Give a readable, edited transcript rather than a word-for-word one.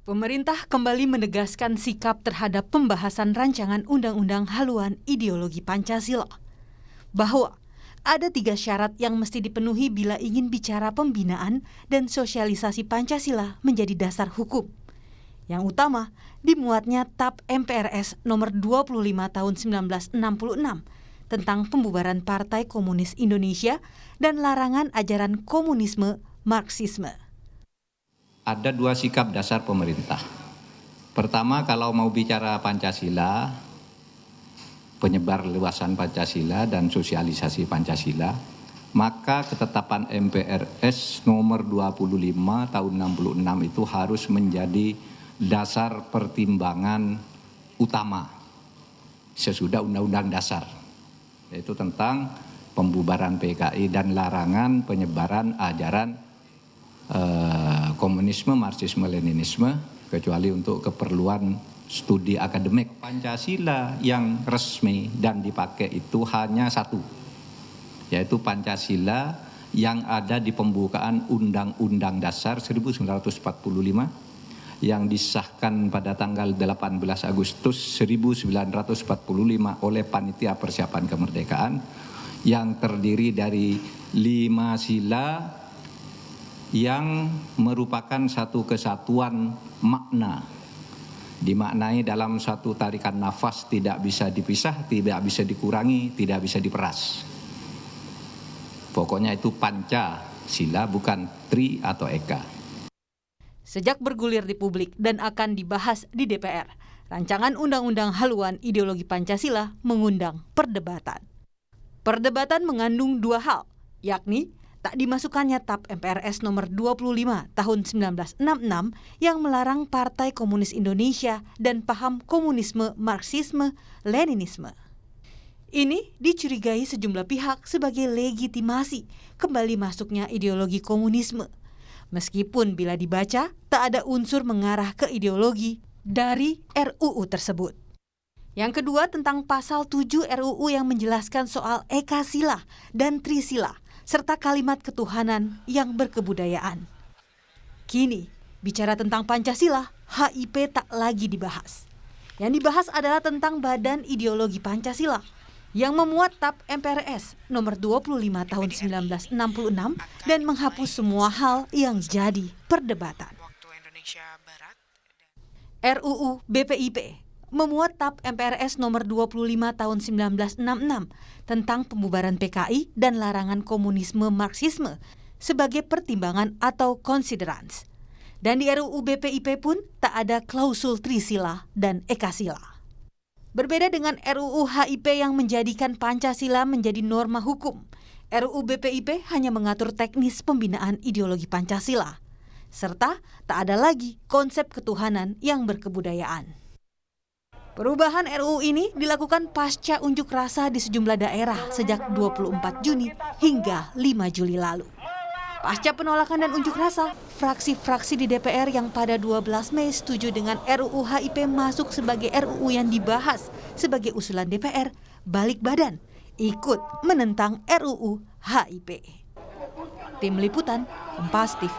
Pemerintah kembali menegaskan sikap terhadap pembahasan rancangan Undang-Undang Haluan Ideologi Pancasila. Bahwa ada 3 syarat yang mesti dipenuhi bila ingin bicara pembinaan dan sosialisasi Pancasila menjadi dasar hukum. Yang utama, dimuatnya TAP MPRS nomor 25 tahun 1966 tentang pembubaran Partai Komunis Indonesia dan larangan ajaran komunisme Marxisme. Ada 2 sikap dasar pemerintah. Pertama, kalau mau bicara Pancasila, penyebar luasan Pancasila dan sosialisasi Pancasila, maka ketetapan MPRS nomor 25 tahun 66 itu harus menjadi dasar pertimbangan utama sesudah Undang-Undang Dasar, yaitu tentang pembubaran PKI dan larangan penyebaran ajaran komunisme, Marxisme, Leninisme, kecuali untuk keperluan studi akademik. Pancasila yang resmi dan dipakai itu hanya satu, yaitu Pancasila yang ada di pembukaan Undang-Undang Dasar 1945 yang disahkan pada tanggal 18 Agustus 1945 oleh Panitia Persiapan Kemerdekaan, yang terdiri dari 5 sila yang merupakan satu kesatuan makna, dimaknai dalam satu tarikan nafas, tidak bisa dipisah, tidak bisa dikurangi, tidak bisa diperas. Pokoknya itu Pancasila, bukan Tri atau Eka. Sejak bergulir di publik dan akan dibahas di DPR, rancangan Undang-Undang Haluan Ideologi Pancasila mengundang perdebatan. Perdebatan mengandung 2 hal, yakni tak dimasukkannya TAP MPRS nomor 25 tahun 1966 yang melarang Partai Komunis Indonesia dan paham komunisme, Marxisme, Leninisme. Ini dicurigai sejumlah pihak sebagai legitimasi kembali masuknya ideologi komunisme, meskipun bila dibaca tak ada unsur mengarah ke ideologi dari RUU tersebut. Yang kedua, tentang pasal 7 RUU yang menjelaskan soal Ekasila dan Trisila, serta kalimat ketuhanan yang berkebudayaan. Kini, bicara tentang Pancasila, HIP tak lagi dibahas. Yang dibahas adalah tentang Badan Ideologi Pancasila yang memuat TAP MPRS nomor 25 tahun 1966 dan menghapus semua hal yang jadi perdebatan. RUU BPIP memuat TAP MPRS nomor 25 tahun 1966 tentang pembubaran PKI dan larangan komunisme Marxisme sebagai pertimbangan atau considerance. Dan di RUU BPIP pun tak ada klausul Trisila dan Ekasila. Berbeda dengan RUU HIP yang menjadikan Pancasila menjadi norma hukum, RUU BPIP hanya mengatur teknis pembinaan ideologi Pancasila, serta tak ada lagi konsep ketuhanan yang berkebudayaan. Perubahan RUU ini dilakukan pasca unjuk rasa di sejumlah daerah sejak 24 Juni hingga 5 Juli lalu. Pasca penolakan dan unjuk rasa, fraksi-fraksi di DPR yang pada 12 Mei setuju dengan RUU HIP masuk sebagai RUU yang dibahas sebagai usulan DPR, balik badan, ikut menentang RUU HIP. Tim Liputan, Kompas TV.